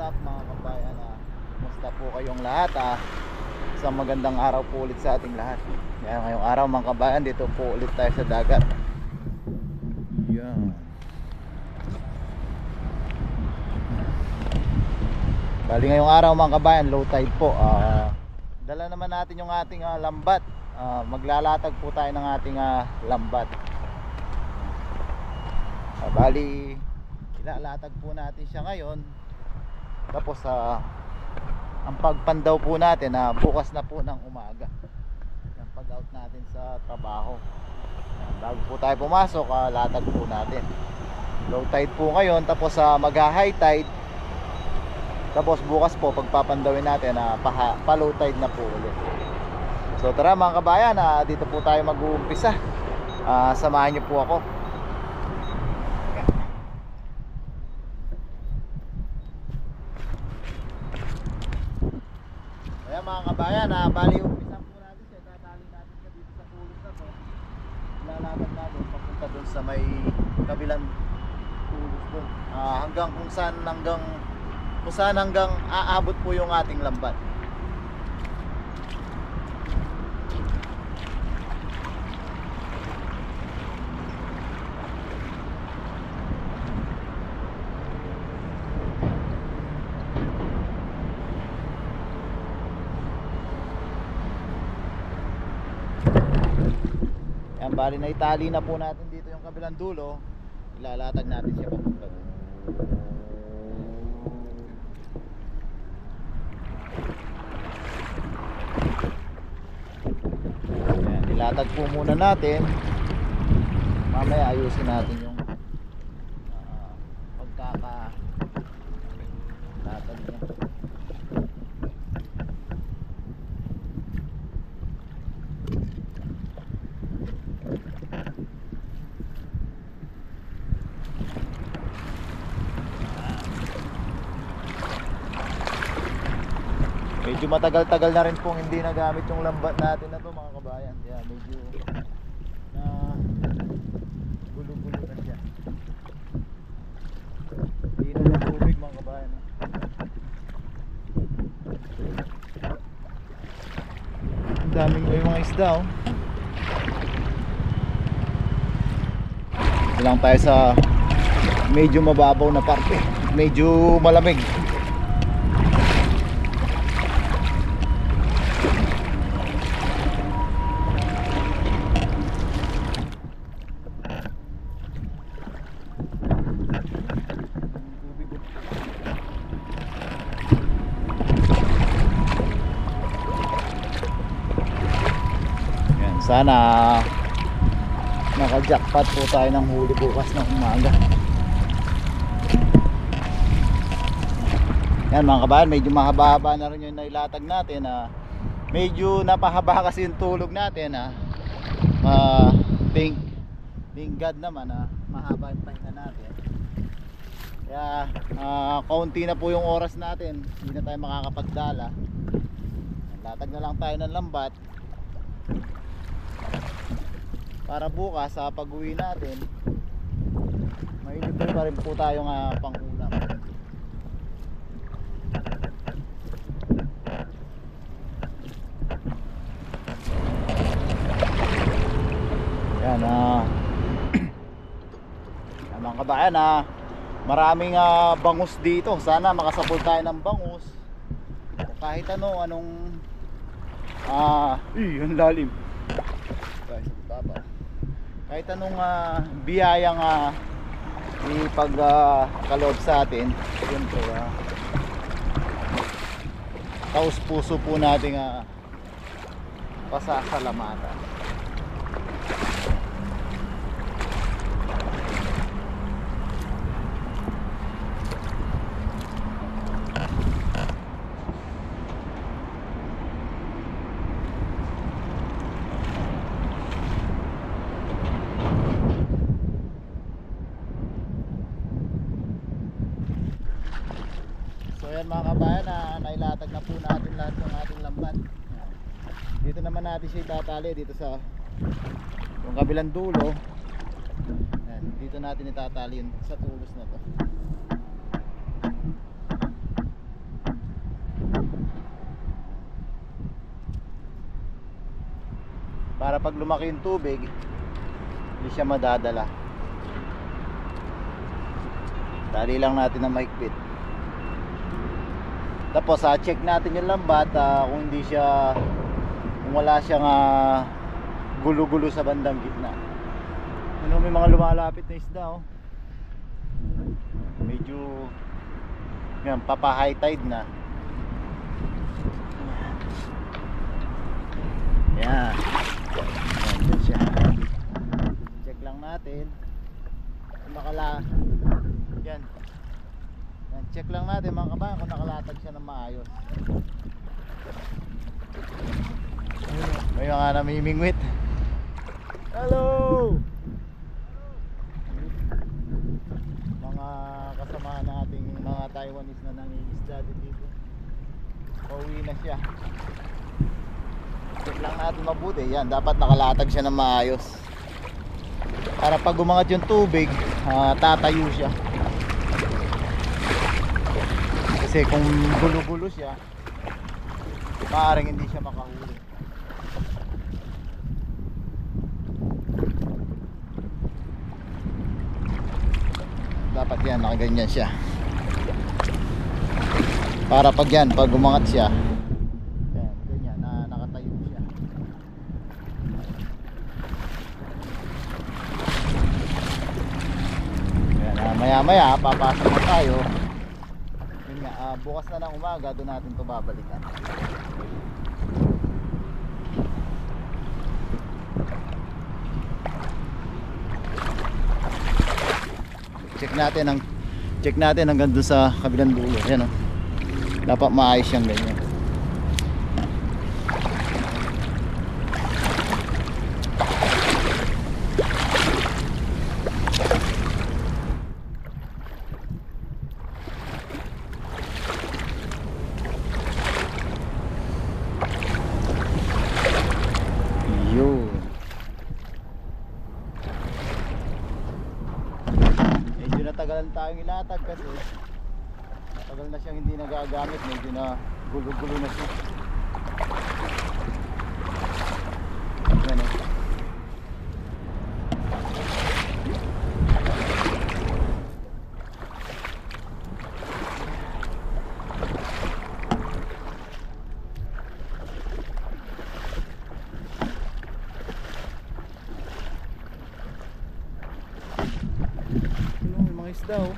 up mga kabayan? Kumusta po kayong lahat? Isang magandang araw po ulit sa ating lahat. Kaya ngayong araw mga kabayan, dito po ulit tayo sa dagat. Yan. Bali ngayong araw mga kabayan, low tide po. Dala naman natin yung ating lambat. Maglalatag po tayo ng ating lambat. Bali ilalatag po natin siya ngayon. Tapos ang pagpandaw po natin bukas na po ng umaga. Yung pag out natin sa trabaho. Bago po tayo pumasok, latag po natin. Low tide po ngayon, tapos mag high tide. Tapos bukas po pagpapandawin natin pa low tide na po ulit. So tara mga kabayan, dito po tayo mag-uumpisa. Samahan niyo po ako. Kaya mga kabayan, bali umpisan po natin siya. Tatali natin siya dito sa tulos na to. Ilalagad natin papunta doon sa may kabilang tulos doon. Hanggang kung saan hanggang aabot po yung ating lambat. Yan, bali na itali na po natin dito yung kabilang dulo. Ilalatag natin siya papunta doon. Yan, ilatag po muna natin. Mamaya ayusin natin yung pagkakalatag niya. Medyo matagal-tagal na rin pong hindi nagamit yung lambat natin na to mga kabayan. Kaya medyo gulo-gulo na siya. Hindi na ng tubig mga kabayan. Ang daming mga isda oh. Ito lang tayo sa medyo mababaw na parte. Medyo malamig. Sana naka-jackpot po tayo ng huli bukas ng umaga. Yan mga kabayan, medyo mahaba-haba na rin yung nailatag natin. Medyo napahaba kasi yung tulog natin. Thank God naman mahaba yung pahinga natin. Kaya kaunti na po yung oras natin. Hindi na tayo makakapagdala. Latag na lang tayo ng lambat para bukas sa pag-uwi natin may libre pa rin po tayong pang-ulam. Yan mga kabayan, maraming bangus dito. Sana makasabol tayo ng bangus kahit anong ang lalim. Guys, baba. Kahit anong biyayang ipagkaloob sa atin, siyempre taos puso po nating pasasalamatan. Ayan mga kabayan, nailatag na po natin lahat ng ating lambat. Dito naman natin siya itatali dito sa yung kabilang dulo. Ayan, dito natin itatali sa tulos na to. pag lumaki yung tubig, hindi siya madadala. Tali lang natin ng mahigpit. Tapos check natin yung lambat, kung hindi siya, kung wala siyang gulo-gulo sa bandang gitna. Ano, may mga lumalapit na isda, oh. Medyo yan, papa high tide na. Yan. Yan siya. Check lang natin kung yan. Yan, check lang natin mga kabayan kung nakalatag siya ng maayos. May mga namimingwit. Hello! Mga kasama nating mga Taiwanese na nangingisda din dito. Pauwi na siya. Check lang natin mabuti. Yan, dapat nakalatag siya ng maayos. Para pag umangat yung tubig, tatayo siya. Kasi kung gulo-gulo siya, maaaring hindi siya makahuli. Dapat yan, nakaganyan siya. Para pag yan, pag umangat siya, yan, ganyan, nakatayo siya. Yan, maya-maya, papasok na tayo. Yun nga, bukas na ng umaga, doon natin ito babalikan. Check natin hanggang doon sa kabilang dulo. Yan, oh. Dapat maayos siyang ganyan. Yun. Medyo natagalan tayong ilatag kasi matagal na siyang hindi nagagamit, medyo na gulo-gulo na siya. Yan, oh. May mga isda, oh.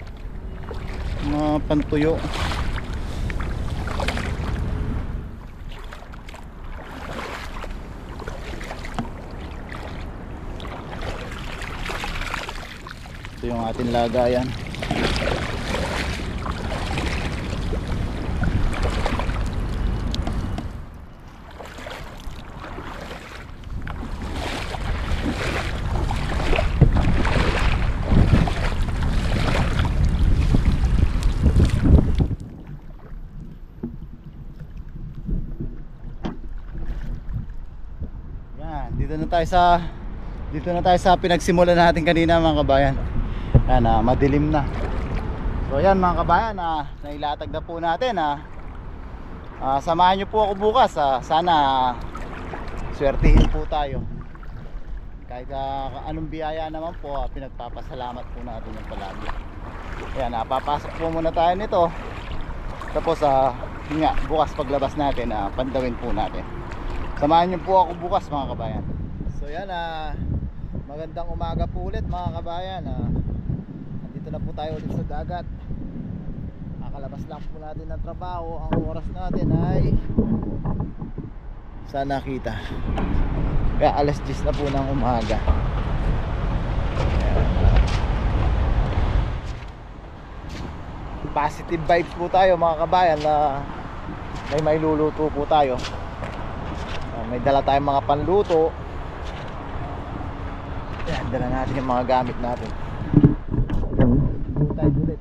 Mga pantuyo. Ito yung ating lagayan. Dito na tayo sa pinagsimulan natin kanina mga kabayan. Yan, madilim na. So yan mga kabayan, nailatag na po natin. Samahan nyo po ako bukas. Sana swertihin po tayo. Kahit anong biyaya naman po, pinagpapasalamat po natin yung palagi. Yan, papasok po muna tayo nito. Tapos yun nga, bukas paglabas natin, pandawin po natin. Samahan nyo po ako bukas mga kabayan. So yan, magandang umaga po ulit mga kabayan. Nandito na po tayo ulit sa dagat. Nakalabas lang po natin ng trabaho. Ang oras natin ay sana kita. Kaya alas 10 na po ng umaga. Positive vibes po tayo mga kabayan na may luluto po tayo. May dala tayong mga panluto. Yan, dala natin yung mga gamit natin. Tayo ulit.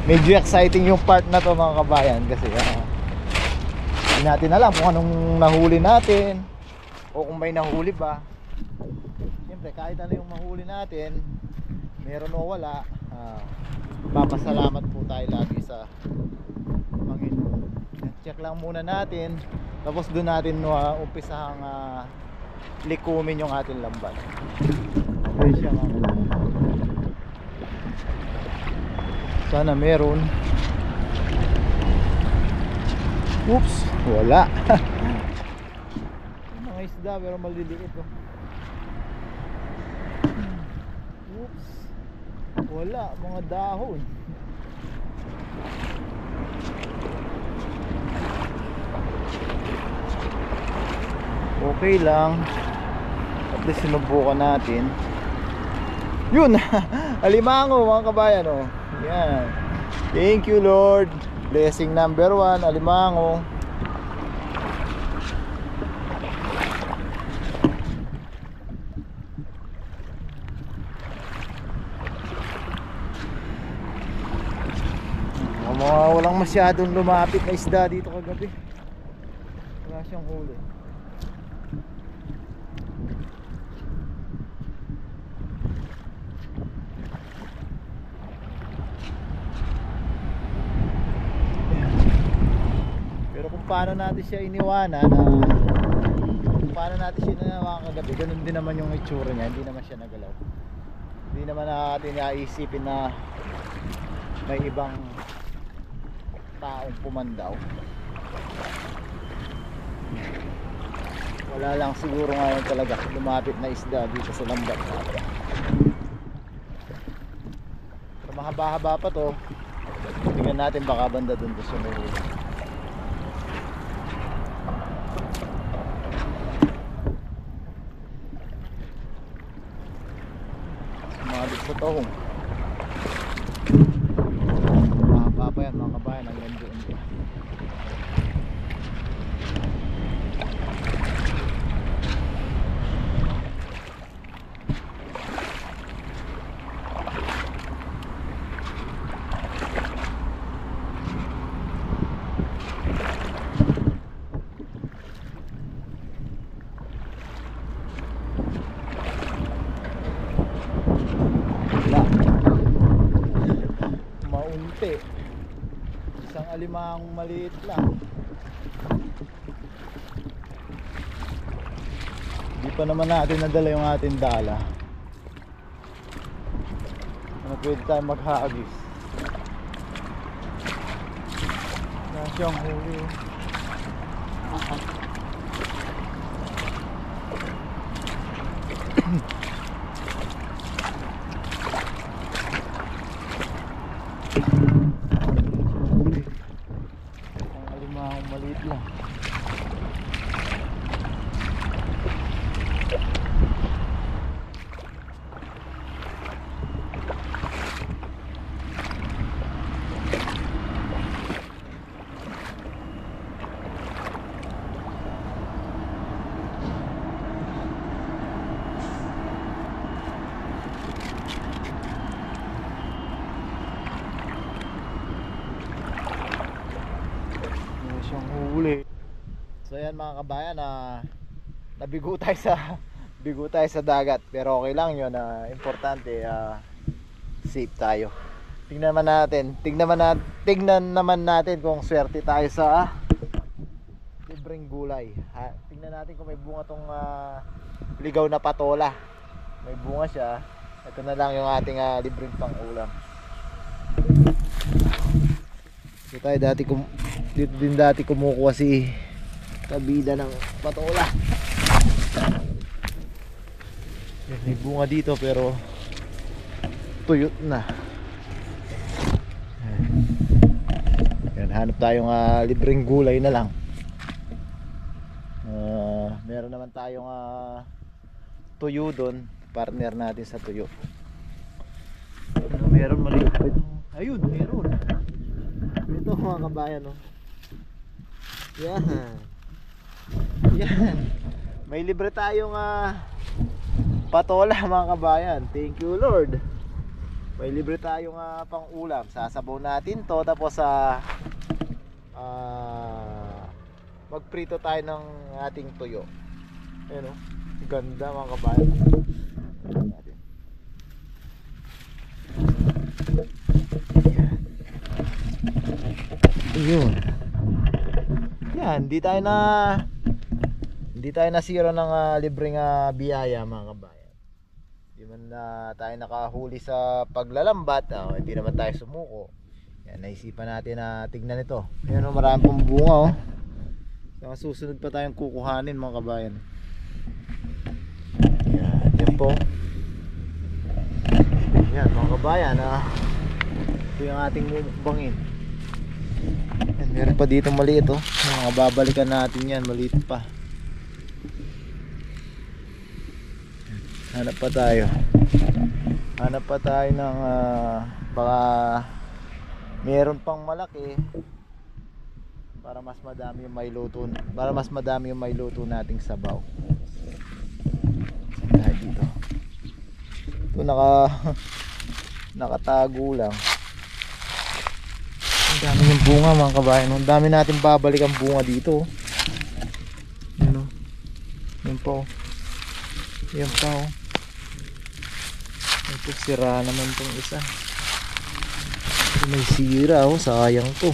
Medyo exciting yung part na to mga kabayan kasi hindi natin alam kung anong nahuli natin o kung may nahuli ba. Siyempre kahit ano yung mahuli natin, meron o wala, papasalamat po tayo lagi sa Panginoon. Check lang muna natin, tapos doon natin umpisahang likumin yung ating lambat. Ayun siya nga. Sana meron. Oops, wala. Mga isda pero maliliit oh. Oops, wala, mga dahon. Okay lang, at least sinubukan natin. Yun. Alimango mga kabayan oh. Yan. Thank you Lord. Blessing number 1, alimango. Walang masyadong lumapit na isda dito kagabi. Wala siyang huli. Pero kung paano natin siya iniwanan, kung paano natin siya iniwanan kagabi, ganun din naman yung itsura niya. Hindi naman siya nagalaw. Hindi naman natin naisipin na may ibang taong pumandaw. Wala lang siguro ngayon talaga lumapit na isda dito sa lambat natin. Pero mahaba-haba pa to. Tingnan natin baka banda dun sa sumunod. Sumabit sa tohong. Mahaba pa yan mga kabayan, hanggang doon pa. Maunti. Isang alimang maliit lang. Hindi pa naman natin nadala yung ating dala. Ano, pwede tayo maghagis. Nasyang huli. Maliit lang. Siyang huli. So ayan mga kabayan, nabigo tayo sa dagat, pero okay lang yun. Importante safe tayo. Tingnan naman natin kung swerte tayo sa libreng gulay. Tingnan natin kung may bunga tong ligaw na patola. May bunga siya. Ito na lang yung ating libreng pang ulam. Dito tayo dito din dati kumukuha si kabida ng patola. May bunga dito pero tuyot na. Yan, hanap tayong libreng gulay na lang. Meron naman tayong tuyo doon, partner natin sa tuyo. Meron maliit pa ito. Ayun, meron. Ito mga kabayan, no? Yan. Yan. May libre tayong patola mga kabayan. Thank you Lord. May libre tayong pang ulam. Sasabaw natin to, tapos magprito tayo ng ating tuyo. Ayan, no? Ganda mga kabayan. Ayun. Yan, hindi tayo nasira ng libreng biyaya mga kabayan. Hindi man tayo nakahuli sa paglalambat, hindi naman tayo sumuko. Yan, naisipan natin na tignan ito. Ayan, marami pong bunga Saka susunod pa tayong kukuhanin mga kabayan. Yan po. Yan mga kabayan, ito yung ating mumukbangin. Yan, meron pa dito maliit mga babalikan natin yan, maliit pa. Hanap pa tayo ng baka meron pang malaki para mas madami yung mailuto nating sabaw. Dito ito nakatago lang. Ang dami yung bunga mga kabayan. Ang dami natin babalik ang bunga dito. Yan po. Yan pa ito sira naman tong isa. Ito may sira sayang to.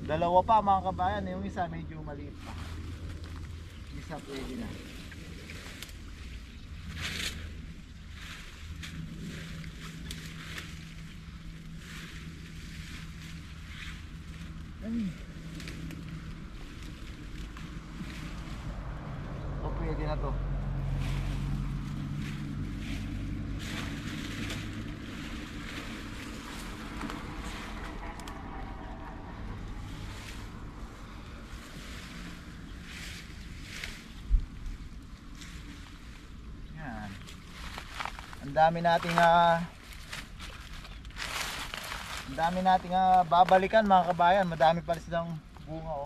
Dalawa pa mga kabayan, yung isa medyo maliit pa. Isa pwede na. Pwede na to. Ang dami nating babalikan mga kabayan. Madami pa silang bunga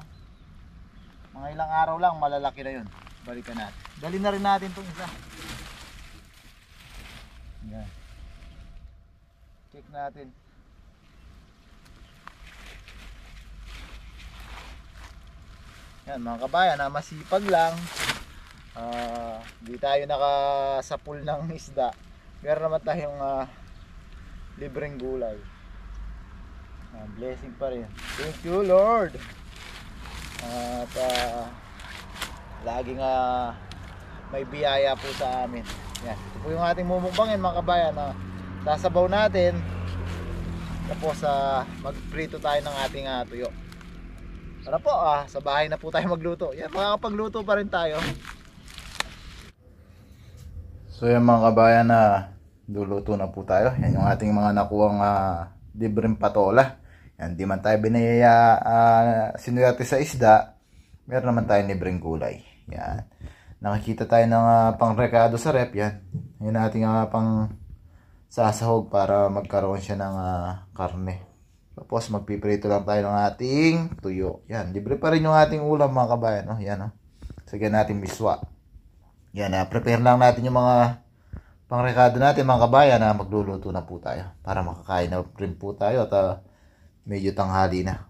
Mga ilang araw lang malalaki na yun. Balikan natin. Dali na rin natin itong isa. Yan. Check natin. Yan mga kabayan, masipag lang. Di tayo nakasapul ng isda. Meron naman tayong libreng gulay. Blessing pa rin. Thank you Lord. At laging may biyaya po sa amin. Yan. Ito po yung ating mumukbangin mga kabayan. Sasabaw natin. Tapos magprito tayo ng ating tuyo. Tara po, sa bahay na po tayo magluto. Yan, makakapagluto pa rin tayo. So yan mga kabayan, luluto na po tayo. Yan yung ating mga nakuhang libreng patola. Yan, di man tayo binayaya sinuyate sa isda, meron naman tayo libreng gulay. Yan. Nakikita tayo ng pangrekado sa rep. Yan. Yan ating pang sasahog para magkaroon siya ng karne. Tapos magpiprito lang tayo ng ating tuyo. Yan, libre pa rin yung ating ulam mga kabayan. Yan, sagyan natin miswa. Yan, prepare lang natin yung mga pangrekado natin mga kabayan. Magluluto na po tayo para makakain na rin po tayo at medyo tanghali na.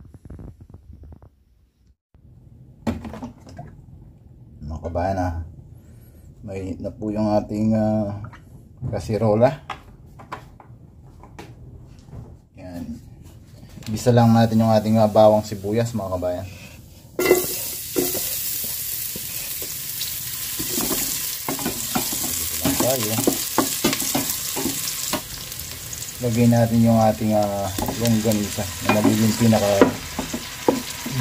Mga kabayan, mainit na po yung ating kasirola. Yan. Bisa lang natin yung ating bawang sibuyas mga kabayan. Lagay natin yung ating longganisa na magiging pinaka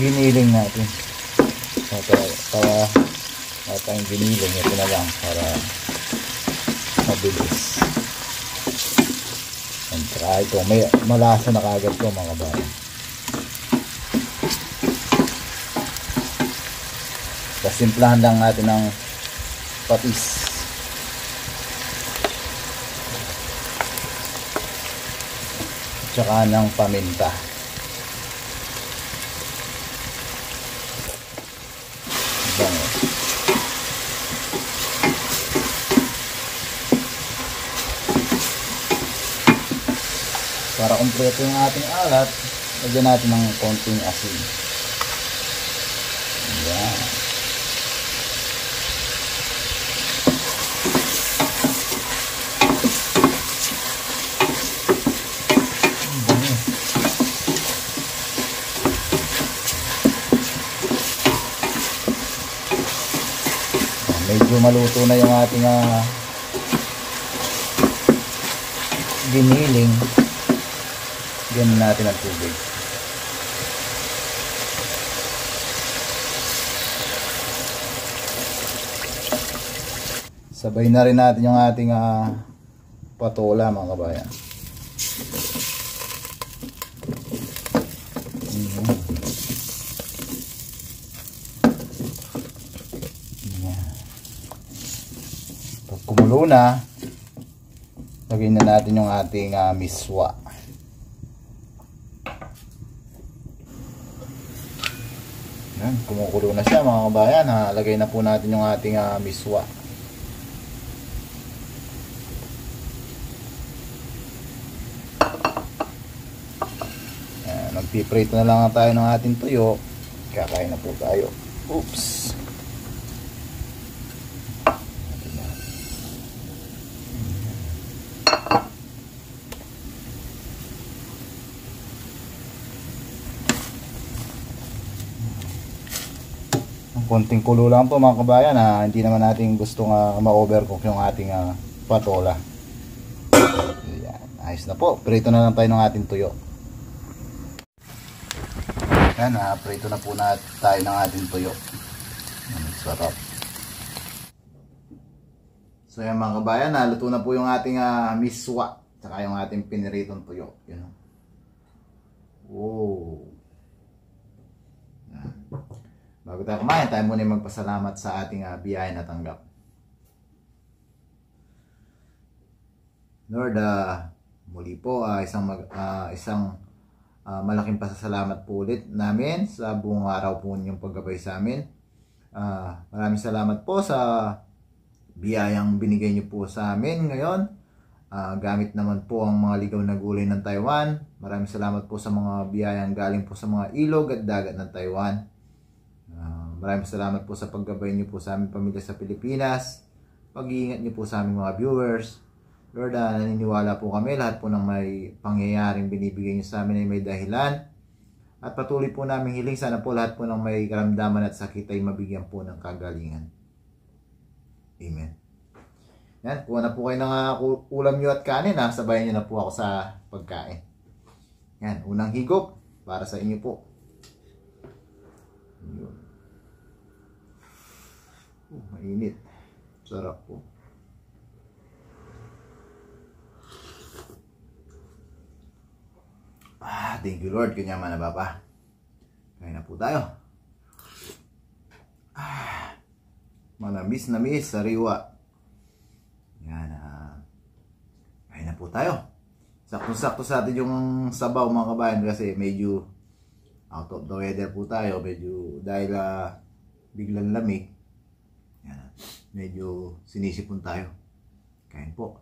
giniling natin. Para tayong giniling, ito na lang para mabilis. And try ito, may malasa na kagad ito mga kabayan. Simplahan lang natin ng patis. tsaka ng paminta. Bango. Para kumpleto yung ating alat, lagyan natin ng konting asin. Ayan. Medyo maluto na yung ating giniling. Ganyan natin ang tubig. Sabay na rin natin yung ating patola, mga kabayan. Pag kumulo na, lagyan na natin yung ating miswa. Yan, kumukulo na siya, mga kabayan. Lagay na po natin yung ating miswa. Yan, magpiprito na lang tayo ng ating tuyo. Kakain na po tayo. Oops. Konting kulo lang po, mga kabayan, hindi naman natin gustong ma-overcook yung ating patola. Ayan, ayos na po. Prito na lang tayo ng ating tuyo. Ayan, prito na po tayo ng ating tuyo. Sarap. So yan, mga kabayan, luto na po yung ating miswa, saka yung ating piniritong tuyo. Yan. Wow. Yan. Bago tayo kumain, tayo muna magpasalamat sa ating biyaya na tanggap. Lord, muli po isang malaking pasasalamat po ulit namin sa buong araw po ninyong paggabay sa amin. Maraming salamat po sa biyayang binigay niyo po sa amin ngayon. Gamit naman po ang mga ligaw na gulay ng Taiwan. Maraming salamat po sa mga biyayang galing po sa mga ilog at dagat ng Taiwan. Maraming salamat po sa paggabay niyo po sa aming pamilya sa Pilipinas. Pag-iingat niyo po sa aming mga viewers. Lord, naniniwala po kami lahat po ng may pangyayaring binibigay niyo sa amin ay may dahilan. At patuloy po namin hiling sana po lahat po ng may karamdaman at sakit ay mabigyan po ng kagalingan. Amen. Yan, kuha na po kayo ng ulam niyo at kanin. Sabayan niyo na po ako sa pagkain. Yan, unang higop para sa inyo po. Yun. Mainit. Sarap po. Thank you Lord. Kanyaman na baba. Kain na po tayo. Manamis na miss, sariwa. Yan. Kain na po tayo. Sakto-sakto sa atin yung sabaw, mga kabayan, kasi medyo out of the weather po tayo. Medyo dahil biglang lamig. Yan. Medyo sinisipon tayo. Kain po.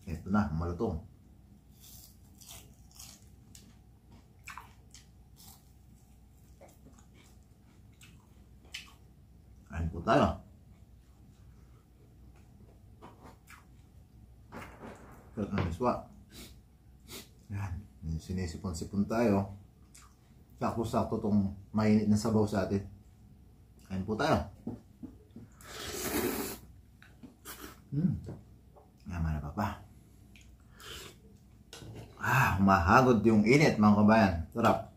Ito na, malutong. Kain po tayo. Sarap ng miswa. Yan. Sinisipon-sipon tayo. Sakto-sakto tong mainit na sabaw sa atin. Kain po tayo. Yaman na papa. Humahagod yung init, mga kabayan. Sarap.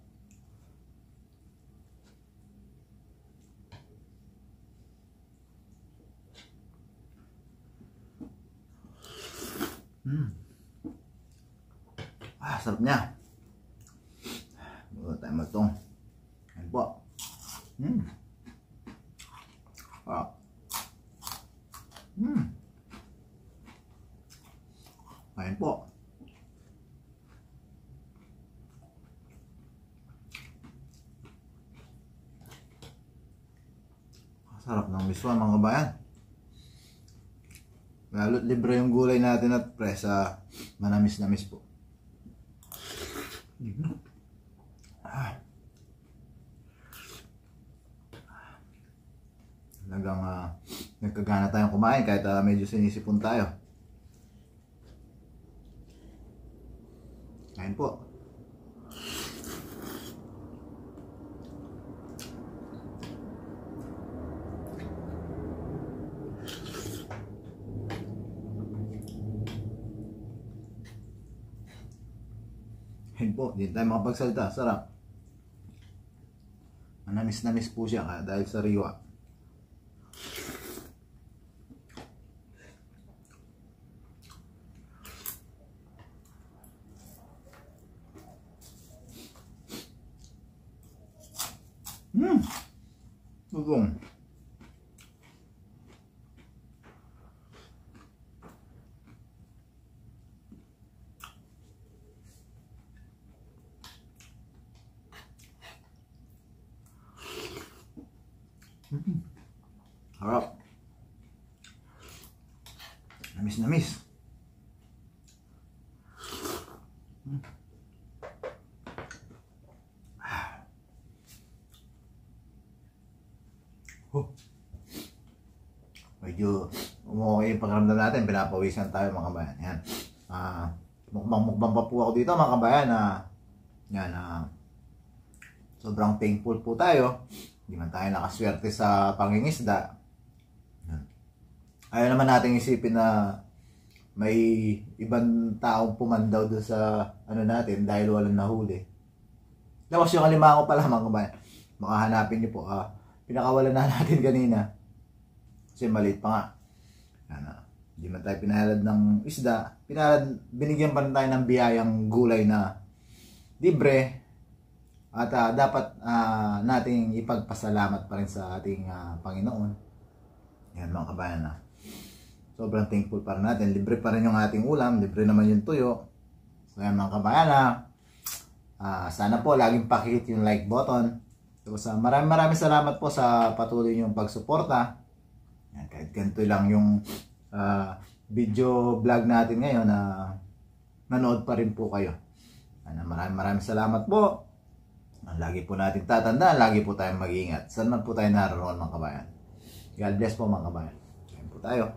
Sarap niya. Bago tayo matong. Ayan po. Wow. Sarap ng miswa mga kabayan. Lalo't libre yung gulay natin at presa, manamis-namis po. Talagang nagkagana tayong kumain kahit medyo sinisipon tayo. Kain po. Kain po, hindi tayo makapagsalita. Sarap. Manamis-namis po siya dahil sa riwa. Lugong. Harap. Namis-namis. Medyo umuwi yung pakiramdam natin, pinapawisan tayo mga kabayan. Yan. Mukbang pa po ako dito mga kabayan. Yan. Sobrang thankful po tayo. Hindi man tayo nakaswerte sa pangingisda. Yan. Ayaw naman natin isipin na may ibang taong pumandaw doon sa ano natin dahil walang nahuli. Tapos yung alimango pala mga kabayan. Makahanapin niyo po. Pinakawalan na natin kanina. Kasi maliit pa nga. Hindi man tayo pinalad ng isda. Binigyan pa rin tayo ng biyayang gulay na libre. At dapat nating ipagpasalamat pa rin sa ating Panginoon. Yan mga kabayan. Sobrang thankful pa rin natin. Libre pa rin yung ating ulam. Libre naman yung tuyo. So yan mga kabayan. Sana po laging pakihit yung like button. So, maraming salamat po sa patuloy niyong pagsuporta. Yan, kahit ganito lang yung video vlog natin ngayon na nanood pa rin po kayo. Maraming salamat po. Lagi po natin tatandaan, lagi po tayong mag-iingat. Saan man po tayo naroon mga kabayan. God bless po mga kabayan. Kain po tayo.